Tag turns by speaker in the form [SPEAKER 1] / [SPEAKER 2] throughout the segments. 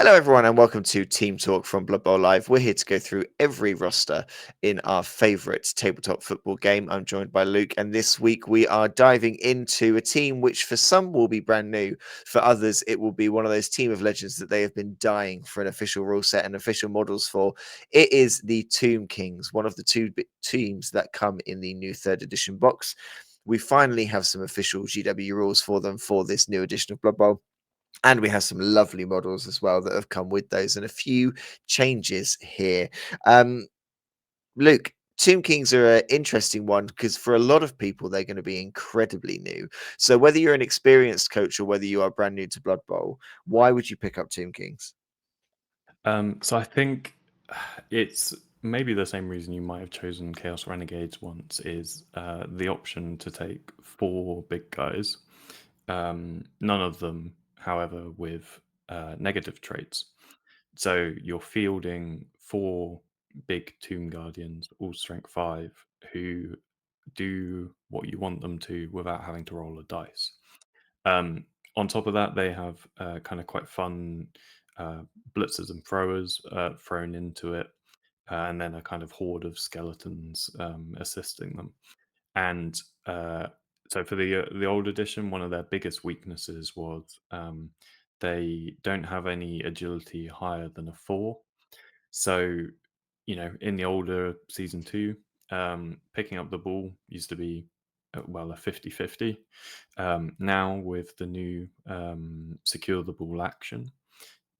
[SPEAKER 1] Hello, everyone, and welcome to Team Talk from BloodbowlLive. We're here to go through every roster in our favourite tabletop football game. I'm joined by Luke, and this week we are diving into a team which, for some, will be brand new. For others, it will be one of those team of legends that they have been dying for an official rule set and official models for. It is the Tomb Kings, one of the two teams that come in the new third edition box. We finally have some official GW rules for them for this new edition of Blood Bowl. And we have some lovely models as well that have come with those, and a few changes here. Luke, Tomb Kings are an interesting one because for a lot of people, they're going to be incredibly new. So, whether you're an experienced coach or whether you are brand new to Blood Bowl, why would you pick up Tomb Kings?
[SPEAKER 2] So I think it's maybe the same reason you might have chosen Chaos Renegades once is the option to take four big guys. None of them, however, with negative traits. So you're fielding four big Tomb Guardians, all strength 5, who do what you want them to without having to roll a dice. On top of that, they have kind of quite fun blitzers and throwers thrown into it, and then a kind of horde of skeletons assisting them. And so for the old edition, one of their biggest weaknesses was they don't have any agility higher than a 4. So, in the older season 2, picking up the ball used to be a 50-50. Now with the new secure the ball action,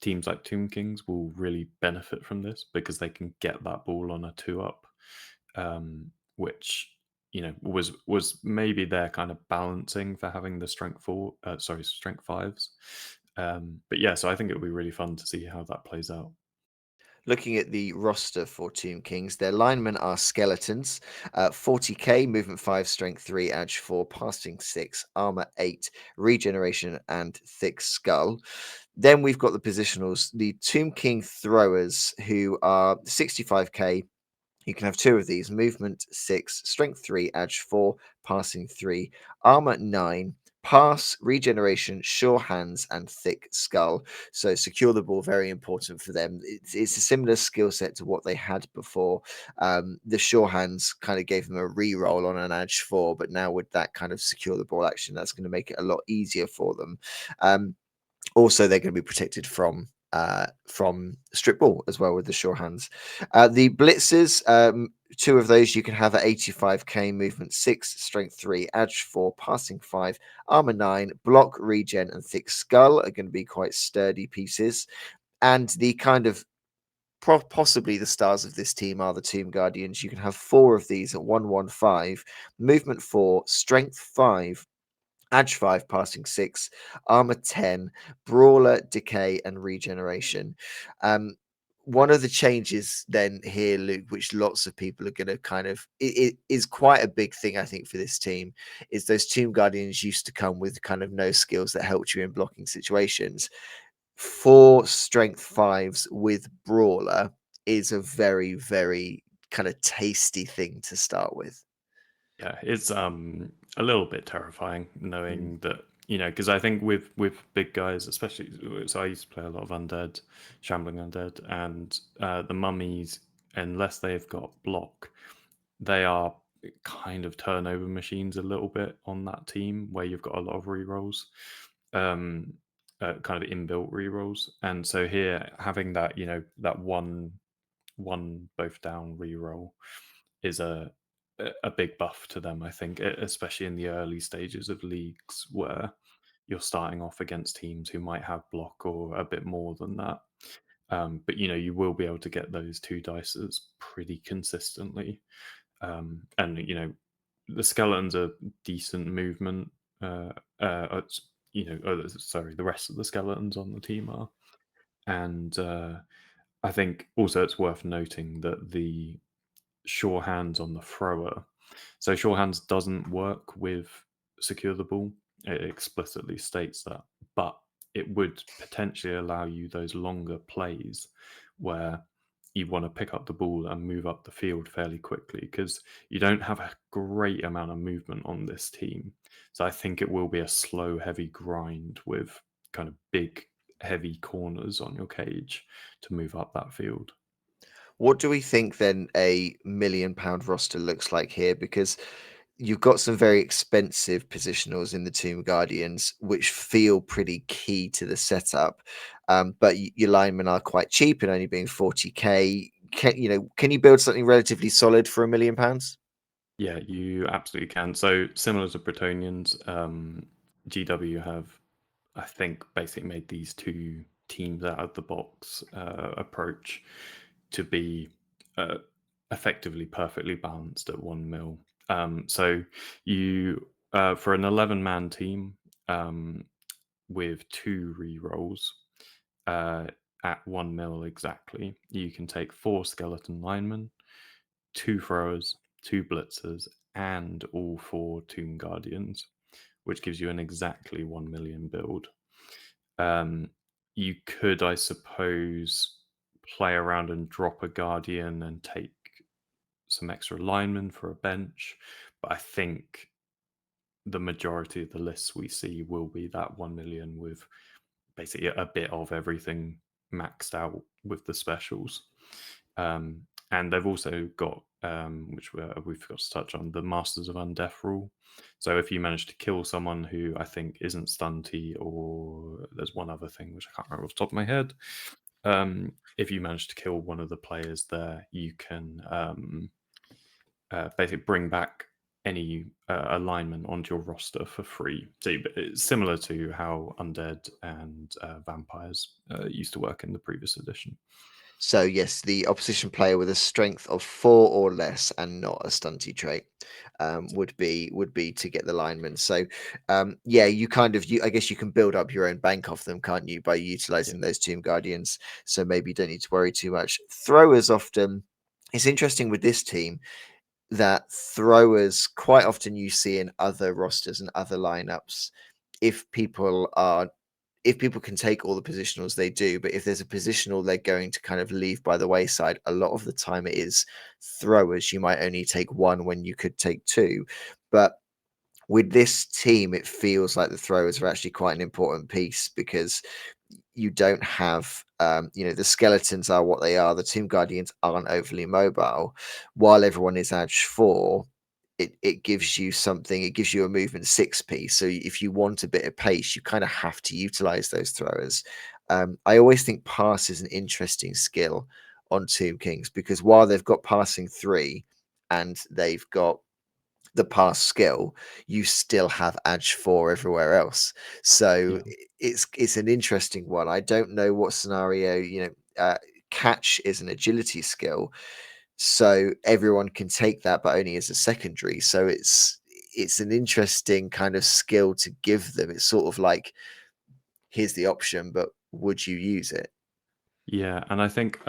[SPEAKER 2] teams like Tomb Kings will really benefit from this because they can get that ball on a 2-up, which was maybe their kind of balancing for having the strength 5s. But yeah, so I think it would be really fun to see how that plays out.
[SPEAKER 1] Looking at the roster for Tomb Kings, their linemen are skeletons, 40k, movement 5, strength 3, edge 4, passing 6, armor 8, regeneration, and thick skull. Then we've got the positionals, the Tomb King throwers, who are 65k. You can have two of these: movement 6, strength 3, edge 4, passing 3, armor 9, pass, regeneration, sure hands, and thick skull. So secure the ball, very important for them. It's a similar skill set to what they had before. The sure hands kind of gave them a re-roll on an edge 4, but now with that kind of secure the ball action, that's going to make it a lot easier for them. Also, they're going to be protected from strip ball as well with the sure hands. The blitzers, two of those you can have at 85k, movement 6, strength 3, edge 4, passing 5, armor 9, block, regen, and thick skull are going to be quite sturdy pieces. And the kind of possibly the stars of this team are the Tomb Guardians. You can have four of these at 115, movement 4, strength 5, edge 5, passing 6, armor 10, brawler, decay, and regeneration. One of the changes then here, Luke, which lots of people are going to kind of, it is quite a big thing, I think, for this team, is those Tomb Guardians used to come with kind of no skills that helped you in blocking situations. 4 strength 5s with brawler is a very, very kind of tasty thing to start with.
[SPEAKER 2] Yeah, it's a little bit terrifying
[SPEAKER 1] Mm.
[SPEAKER 2] knowing that, because I think with big guys, especially, so I used to play a lot of undead, shambling undead, and the mummies, unless they've got block, they are kind of turnover machines a little bit on that team where you've got a lot of rerolls, um, kind of inbuilt rerolls, and so here having that, that one both down reroll is a big buff to them, I think, especially in the early stages of leagues where you're starting off against teams who might have block or a bit more than that. But you will be able to get those two dices pretty consistently. And the skeletons are decent movement. Sorry, the rest of the skeletons on the team are. And I think also it's worth noting that the sure hands on the thrower. So sure hands doesn't work with secure the ball. It explicitly states that, but it would potentially allow you those longer plays where you want to pick up the ball and move up the field fairly quickly because you don't have a great amount of movement on this team. So I think it will be a slow, heavy grind with kind of big heavy corners on your cage to move up that field.
[SPEAKER 1] What do we think then a £1 million roster looks like here? Because you've got some very expensive positionals in the Tomb Guardians, which feel pretty key to the setup. But your linemen are quite cheap and only being 40k. Can you build something relatively solid for £1 million?
[SPEAKER 2] Yeah, you absolutely can. So similar to Bretonians, GW have, I think, basically made these two teams out of the box approach to be effectively perfectly balanced at 1 mil. So you for an 11-man team with 2 rerolls uh, at 1 mil exactly, you can take 4 skeleton linemen, 2 throwers, 2 blitzers, and all 4 tomb guardians, which gives you an exactly 1 million build. Um, you could, I suppose, play around and drop a guardian and take some extra linemen for a bench, but I think the majority of the lists we see will be that 1 million with basically a bit of everything maxed out with the specials. And they've also got, which we forgot to touch on, the Masters of Undeath rule. So if you manage to kill someone who I think isn't stunty, or there's one other thing which I can't remember off the top of my head, if you manage to kill one of the players there, you can basically bring back any alignment onto your roster for free. So it's similar to how undead and vampires used to work in the previous edition.
[SPEAKER 1] So yes, the opposition player with a strength of 4 or less and not a stunty trait would be to get the lineman. So yeah, I guess you can build up your own bank off them, can't you, by
[SPEAKER 2] Yeah,
[SPEAKER 1] utilizing those Tomb Guardians? So maybe you don't need to worry too much. Throwers often. It's interesting with this team that throwers quite often you see in other rosters and other lineups. If people are if people can take all the positionals, they do. But if there's a positional they're going to kind of leave by the wayside, a lot of the time it is throwers. You might only take one when you could take two. But with this team, it feels like the throwers are actually quite an important piece because you don't have, the skeletons are what they are. The Tomb Guardians aren't overly mobile, while everyone is Edge 4. It gives you something. It gives you a movement 6 piece. So if you want a bit of pace, you kind of have to utilize those throwers. I always think pass is an interesting skill on Tomb Kings because while they've got passing 3 and they've got the pass skill, you still have edge 4 everywhere else. So
[SPEAKER 2] yeah,
[SPEAKER 1] it's an interesting one. I don't know what scenario, catch is an agility skill, so everyone can take that, but only as a secondary. So it's an interesting kind of skill to give them. It's sort of like, here's the option, but would you use it?
[SPEAKER 2] yeah. And I think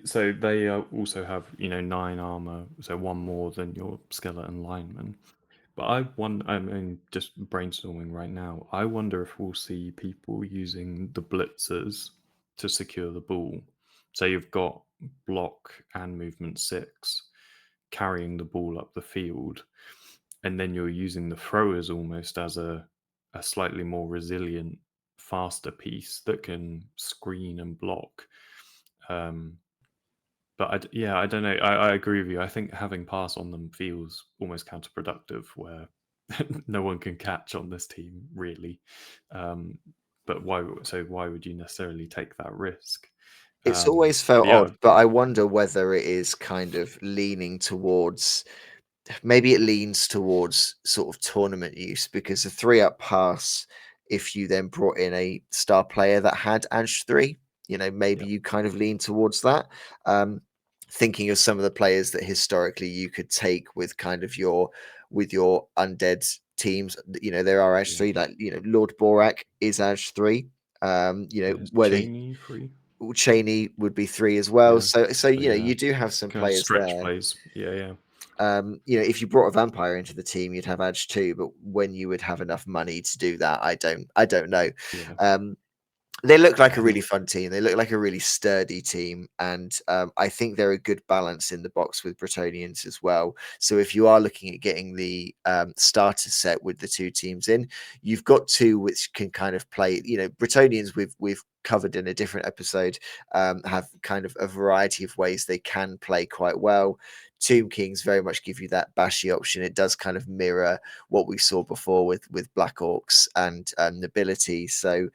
[SPEAKER 2] so they also have 9 armor, so one more than your skeleton lineman. But I mean, just brainstorming right now, I wonder if we'll see people using the blitzers to secure the ball. So you've got block and movement 6 carrying the ball up the field, and then you're using the throwers almost as a slightly more resilient, faster piece that can screen and block. Um, but yeah, I don't know. I agree with you. I think having pass on them feels almost counterproductive, where no one can catch on this team really. Um, but why? So why would you necessarily take that risk?
[SPEAKER 1] It's always felt
[SPEAKER 2] But yeah,
[SPEAKER 1] odd, but I wonder whether it is kind of leaning towards, maybe it leans towards sort of tournament use because a 3-up pass, if you then brought in a star player that had edge 3, maybe
[SPEAKER 2] yeah,
[SPEAKER 1] you kind of lean towards that. Thinking of some of the players that historically you could take with kind of your undead teams, there are edge
[SPEAKER 2] yeah,
[SPEAKER 1] 3, like, Lord Borak is edge 3.
[SPEAKER 2] yeah. Is
[SPEAKER 1] Whether
[SPEAKER 2] Cheney free?
[SPEAKER 1] Cheney would be 3 as well.
[SPEAKER 2] Yeah.
[SPEAKER 1] So
[SPEAKER 2] So yeah,
[SPEAKER 1] you do have some
[SPEAKER 2] kind of
[SPEAKER 1] players
[SPEAKER 2] stretch
[SPEAKER 1] there.
[SPEAKER 2] plays. Yeah, yeah,
[SPEAKER 1] If you brought a vampire into the team, you'd have edge 2, but when you would have enough money to do that, I don't know.
[SPEAKER 2] yeah.
[SPEAKER 1] Um, they look like a
[SPEAKER 2] And
[SPEAKER 1] really fun team. They look like a really sturdy team, and I think they're a good balance in the box with Bretonians as well. So if you are looking at getting the starter set with the two teams in, you've got two which can kind of play. Bretonians with covered in a different episode, have kind of a variety of ways they can play quite well. Tomb Kings very much give you that bashy option. It does kind of mirror what we saw before with Black Orcs and Nobility. So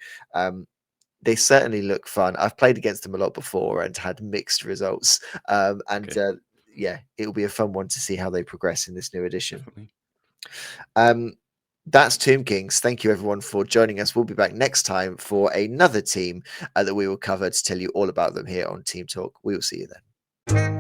[SPEAKER 1] they certainly look fun. I've played against them a lot before and had mixed results. And
[SPEAKER 2] Okay,
[SPEAKER 1] yeah, it'll be a fun one to see how they progress in this new edition.
[SPEAKER 2] definitely.
[SPEAKER 1] Um, that's Tomb Kings. Thank you, everyone, for joining us. We'll be back next time for another team that we will cover to tell you all about them here on Team Talk. We will see you then.